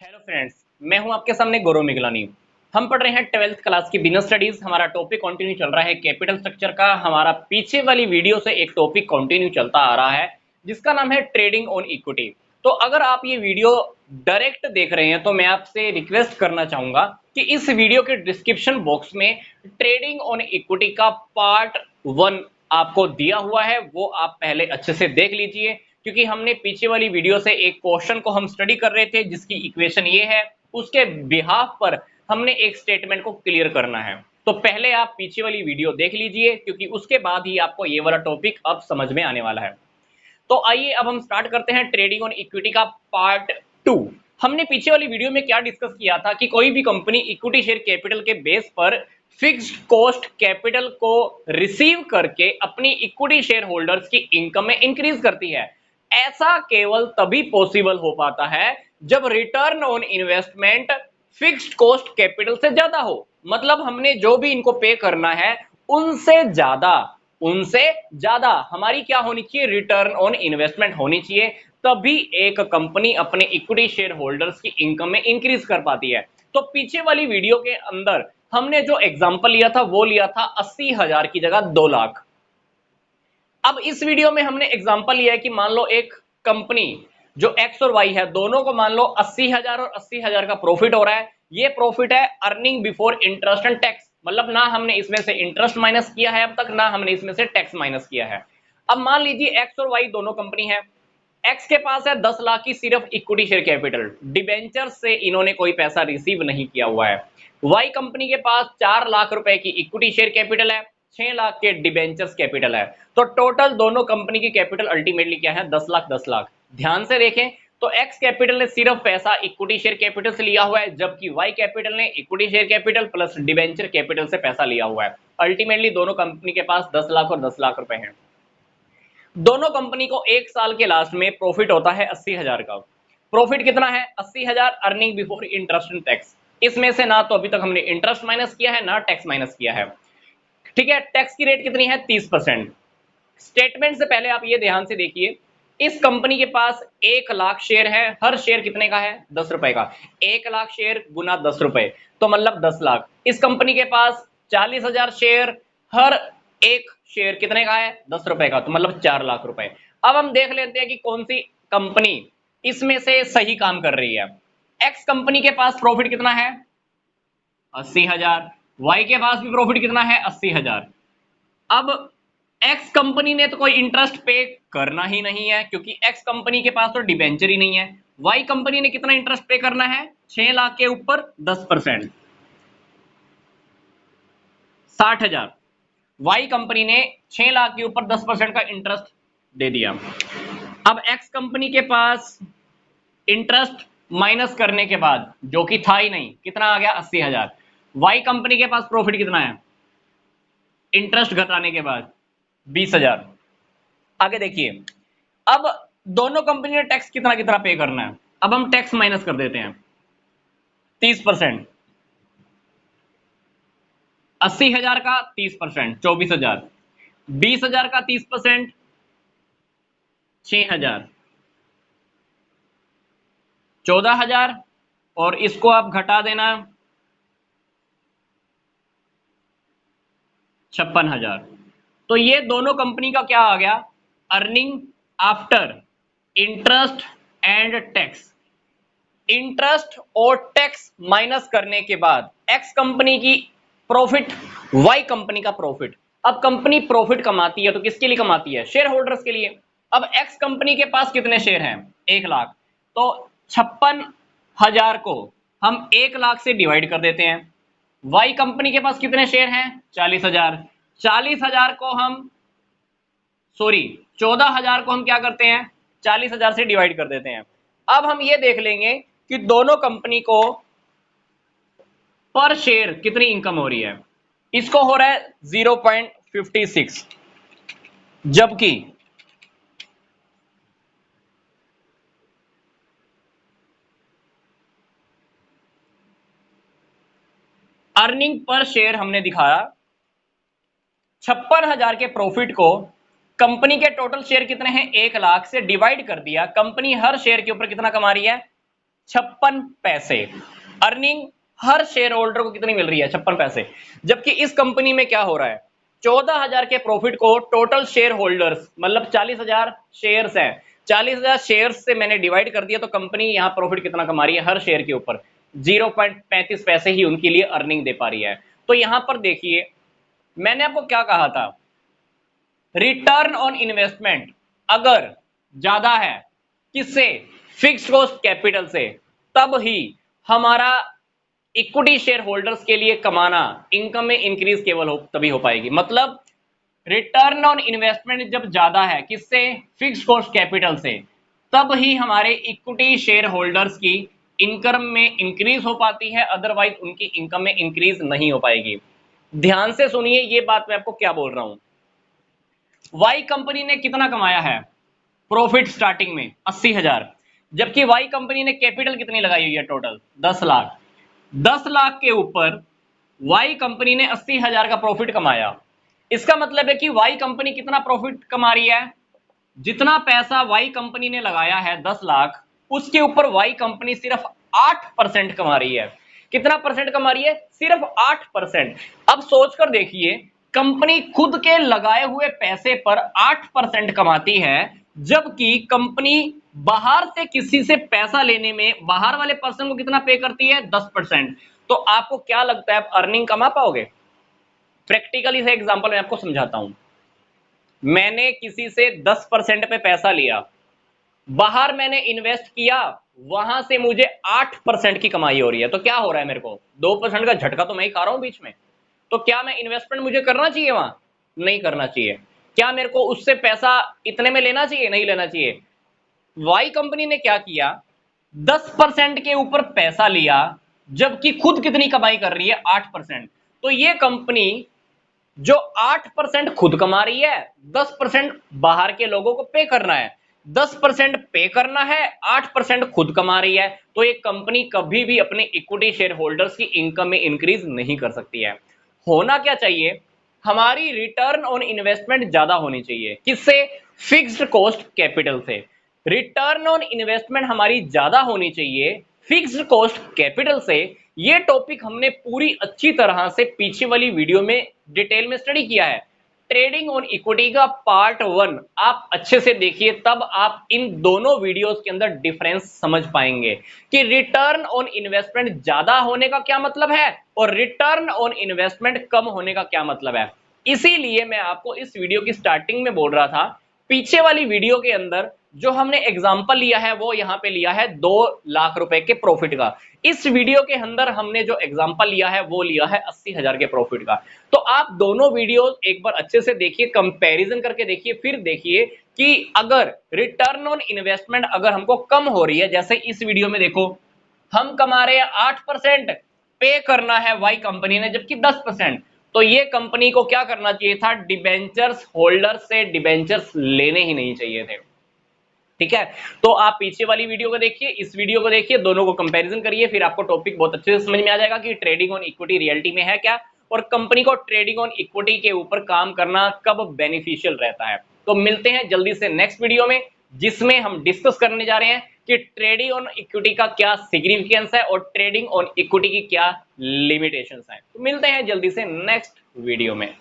Hello friends, मैं हूं आपके सामने गौरव मिगलानी। हम पढ़ रहे हैं 12th क्लास की बिजनेस स्टडीज। हमारा टॉपिक कंटिन्यू चल रहा है कैपिटल स्ट्रक्चर का। हमारा पीछे वाली वीडियो से एक टॉपिक कंटिन्यू चलता आ रहा है जिसका नाम है ट्रेडिंग ऑन इक्विटी। तो अगर आप ये वीडियो डायरेक्ट देख रहे हैं तो मैं आपसे रिक्वेस्ट करना चाहूंगा कि इस वीडियो के डिस्क्रिप्शन बॉक्स में ट्रेडिंग ऑन इक्विटी का पार्ट 1 आपको दिया हुआ है, वो आप पहले अच्छे से देख लीजिए, क्योंकि हमने पीछे वाली वीडियो से एक क्वेश्चन को हम स्टडी कर रहे थे जिसकी इक्वेशन ये है, उसके बिहाफ पर हमने एक स्टेटमेंट को क्लियर करना है। तो पहले आप पीछे वाली वीडियो देख लीजिए, क्योंकि उसके बाद ही आपको ये वाला टॉपिक अब समझ में आने वाला है। तो आइए अब हम स्टार्ट करते हैं ट्रेडिंग ऑन इक्विटी का पार्ट 2। हमने पीछे वाली वीडियो में क्या डिस्कस किया था कि कोई भी कंपनी इक्विटी शेयर कैपिटल के बेस पर फिक्स्ड कॉस्ट कैपिटल को रिसीव करके अपनी इक्विटी शेयर होल्डर्स की इनकम में इंक्रीज करती है। ऐसा केवल तभी पॉसिबल हो पाता है जब return on investment fixed cost capital से ज्यादा हो। मतलब हमने जो भी इनको पे करना है उनसे ज्यादा उनसे ज्यादा हमारी क्या होनी चाहिए, रिटर्न ऑन इन्वेस्टमेंट होनी चाहिए। तभी एक कंपनी अपने इक्विटी शेयर होल्डर्स की इनकम में इंक्रीज कर पाती है। तो पीछे वाली वीडियो के अंदर हमने जो एग्जांपल लिया था वो लिया था 80,000 की जगह 2 लाख। अब इस वीडियो में हमने एग्जांपल लिया है कि मान लो एक कंपनी जो एक्स और वाई है, दोनों को मान लो 80,000 और 80,000 का प्रॉफिट हो रहा है। ये प्रॉफिट है earning before interest and tax, मतलब ना हमने इसमें से इंटरेस्ट माइनस किया है अब तक, ना हमने इसमें से टैक्स माइनस किया है। अब मान लीजिए एक्स और वाई दोनों कंपनी है। एक्स के पास है 10 लाख की सिर्फ इक्विटी शेयर कैपिटल, डिबेंचर से इन्होंने कोई पैसा रिसीव नहीं किया हुआ है। वाई कंपनी के पास 4 लाख रुपए की इक्विटी शेयर कैपिटल है, 6 लाख के डिबेंचर्स कैपिटल है। तो टोटल दोनों कंपनी की कैपिटल अल्टीमेटली क्या है, 10 लाख 10 लाख। ध्यान से देखें तो एक्स कैपिटल ने सिर्फ पैसा इक्विटी शेयर कैपिटल से लिया हुआ है, जबकि वाई कैपिटल ने equity share capital plus debenture capital से पैसा लिया हुआ है। अल्टीमेटली दोनों कंपनी के पास 10 लाख और 10 लाख रुपए हैं। दोनों कंपनी को एक साल के लास्ट में प्रॉफिट होता है 80,000 का। प्रॉफिट कितना है, 80,000 earning before interest and tax. इसमें से ना तो अभी तक हमने इंटरेस्ट माइनस किया है ना टैक्स माइनस किया है। ठीक है, टैक्स की रेट कितनी है, 30%। स्टेटमेंट से पहले आप ये ध्यान से देखिए, इस कंपनी के पास 1 लाख शेयर है, हर शेयर कितने का है, 10 रुपए का। 1 लाख शेयर गुना 10 रुपए तो मतलब 10 लाख। इस कंपनी के पास 40,000 शेयर, हर एक शेयर कितने का है, 10 रुपए का, तो मतलब 4 लाख रुपए। अब हम देख लेते हैं कि कौन सी कंपनी इसमें से सही काम कर रही है। एक्स कंपनी के पास प्रॉफिट कितना है, 80,000। वाई के पास भी प्रॉफिट कितना है, 80,000। अब एक्स कंपनी ने तो कोई इंटरेस्ट पे करना ही नहीं है, क्योंकि एक्स कंपनी के पास तो डिबेंचर ही नहीं है। वाई कंपनी ने कितना इंटरेस्ट पे करना है, 6 लाख के ऊपर 10%, 60,000। वाई कंपनी ने 6 लाख के ऊपर 10% का इंटरेस्ट दे दिया। अब एक्स कंपनी के पास इंटरेस्ट माइनस करने के बाद, जो कि था ही नहीं, कितना आ गया, 80,000। वाई कंपनी के पास प्रॉफिट कितना है, इंटरेस्ट घटाने के बाद 20,000। आगे देखिए, अब दोनों कंपनी ने टैक्स कितना कितना पे करना है। अब हम टैक्स माइनस कर देते हैं, 30%। 80,000 का 30%, 24,000। 20,000 का 30%, 6,000। 14,000 और इसको आप घटा देना, 56,000। तो ये दोनों कंपनी का क्या आ गया, earning after interest and tax. Interest और टैक्स माइनस करने के बाद एक्स कंपनी की प्रॉफिट, वाई कंपनी का प्रॉफिट। अब कंपनी प्रॉफिट कमाती है तो किसके लिए कमाती है, शेयर होल्डर्स के लिए। अब एक्स कंपनी के पास कितने शेयर हैं, 1 लाख। तो 56,000 को हम 1 लाख से डिवाइड कर देते हैं। वाई कंपनी के पास कितने शेयर हैं, 40,000। 40,000 को हम, सॉरी, 14,000 को हम क्या करते हैं, 40,000 से डिवाइड कर देते हैं। अब हम ये देख लेंगे कि दोनों कंपनी को पर शेयर कितनी इनकम हो रही है। इसको हो रहा है 0.56, जबकि अर्निंग पर शेयर हमने दिखाया 56,000 के प्रॉफिट को कंपनी के टोटल शेयर कितने हैं, 1 लाख से डिवाइड कर दिया। कंपनी हर शेयर के ऊपर कितना कमा रही है, 56 पैसे। अर्निंग हर शेयर होल्डर को कितनी मिल रही है? 56 पैसे। जबकि इस कंपनी में क्या हो रहा है, 14,000 के प्रॉफिट को टोटल शेयर होल्डर्स, मतलब 40,000 शेयर्स हैं, 40,000 शेयर्स से मैंने डिवाइड कर दिया, तो कंपनी यहां प्रॉफिट कितना कमा रही है? हर शेयर के ऊपर 0.35 पैसे ही उनके लिए अर्निंग दे पा रही है। तो यहां पर देखिए, मैंने आपको क्या कहा था, रिटर्न ऑन इन्वेस्टमेंट अगर ज्यादा है, किससे? फिक्स्ड कॉस्ट कैपिटल से, तब ही हमारा इक्विटी शेयर होल्डर्स के लिए कमाना, इनकम में इंक्रीज केवल तभी हो पाएगी। मतलब रिटर्न ऑन इन्वेस्टमेंट जब ज्यादा है, किससे? फिक्स्ड कॉस्ट कैपिटल से, तब ही हमारे इक्विटी शेयर होल्डर्स की इनकम में इंक्रीज हो पाती है, अदरवाइज उनकी इनकम में इंक्रीज नहीं हो पाएगी। ध्यान से सुनिए ये बात मैं आपको क्या बोल रहा हूं। वाई कंपनी ने कितना कमाया है प्रॉफिट स्टार्टिंग में? 80,000। जबकि वाई कंपनी ने कैपिटल कितनी लगाई हुई है टोटल? 10 लाख। 10 लाख के ऊपर वाई कंपनी ने 80,000 का प्रॉफिट कमाया। इसका मतलब है कि वाई कंपनी कितना प्रॉफिट कमा रही है? जितना पैसा वाई कंपनी ने लगाया है 10 लाख, उसके ऊपर वाई कंपनी सिर्फ 8% कमा रही है। कितना परसेंट कमा रही है? सिर्फ 8%। अब सोचकर देखिए, कंपनी खुद के लगाए हुए पैसे पर 8% कमाती है, जबकि कंपनी बाहर से किसी से पैसा लेने में बाहर वाले पर्सन को कितना पे करती है? 10%। तो आपको क्या लगता है, आप अर्निंग कमा पाओगे? प्रैक्टिकली से एग्जांपल मैं आपको समझाता हूं। मैंने किसी से 10% पे पैसा लिया, बाहर मैंने इन्वेस्ट किया, वहां से मुझे 8% की कमाई हो रही है। तो क्या हो रहा है, मेरे को 2% का झटका तो मैं ही खा रहा हूं बीच में। तो क्या मैं इन्वेस्टमेंट मुझे करना चाहिए वहां? नहीं करना चाहिए। क्या मेरे को उससे पैसा इतने में लेना चाहिए? नहीं लेना चाहिए। वाई कंपनी ने क्या किया, 10% के ऊपर पैसा लिया, जबकि खुद कितनी कमाई कर रही है? 8%। तो ये कंपनी जो 8% खुद कमा रही है, 10% बाहर के लोगों को पे करना है, 10% पे करना है, 8% खुद कमा रही है, तो ये कंपनी कभी भी अपने इक्विटी शेयर होल्डर्स की इनकम में इंक्रीज नहीं कर सकती है। होना क्या चाहिए, हमारी रिटर्न ऑन इन्वेस्टमेंट ज्यादा होनी चाहिए। किससे? फिक्स्ड कॉस्ट कैपिटल से। रिटर्न ऑन इन्वेस्टमेंट हमारी ज्यादा होनी चाहिए फिक्स्ड कॉस्ट कैपिटल से। ये टॉपिक हमने पूरी अच्छी तरह से पीछे वाली वीडियो में डिटेल में स्टडी किया है। ट्रेडिंग ऑन इक्विटी का पार्ट 1 आप अच्छे से देखिए, तब आप इन दोनों वीडियोस के अंदर डिफरेंस समझ पाएंगे कि रिटर्न ऑन इन्वेस्टमेंट ज्यादा होने का क्या मतलब है और रिटर्न ऑन इन्वेस्टमेंट कम होने का क्या मतलब है। इसीलिए मैं आपको इस वीडियो की स्टार्टिंग में बोल रहा था, पीछे वाली वीडियो के अंदर जो हमने एग्जांपल लिया है वो यहां पे लिया है 2 लाख रुपए के प्रॉफिट का। इस वीडियो के अंदर हमने जो एग्जांपल लिया है वो लिया है 80,000 के प्रॉफिट का। तो आप दोनों वीडियो एक बार अच्छे से देखिए, कंपैरिजन करके देखिए, फिर देखिए कि अगर रिटर्न ऑन इन्वेस्टमेंट अगर हमको कम हो रही है, जैसे इस वीडियो में देखो हम कमा रहे हैं 8%, पे करना है वाई कंपनी ने जबकि 10%, तो ये कंपनी को क्या करना चाहिए था, डिबेंचर्स होल्डर से डिबेंचर्स लेने ही नहीं चाहिए थे। ठीक है, तो आप पीछे वाली वीडियो को देखिए, इस वीडियो को देखिए, दोनों को कंपैरिजन करिए, फिर आपको टॉपिक बहुत अच्छे से समझ में आ जाएगा कि ट्रेडिंग ऑन इक्विटी रियलिटी में है क्या और कंपनी को ट्रेडिंग ऑन इक्विटी के ऊपर काम करना कब बेनिफिशियल रहता है। तो मिलते हैं जल्दी से नेक्स्ट वीडियो में, जिसमें हम डिस्कस करने जा रहे हैं कि ट्रेडिंग ऑन इक्विटी का क्या सिग्निफिकेंस है और ट्रेडिंग ऑन इक्विटी की क्या लिमिटेशंस हैं। तो मिलते हैं जल्दी से नेक्स्ट वीडियो में।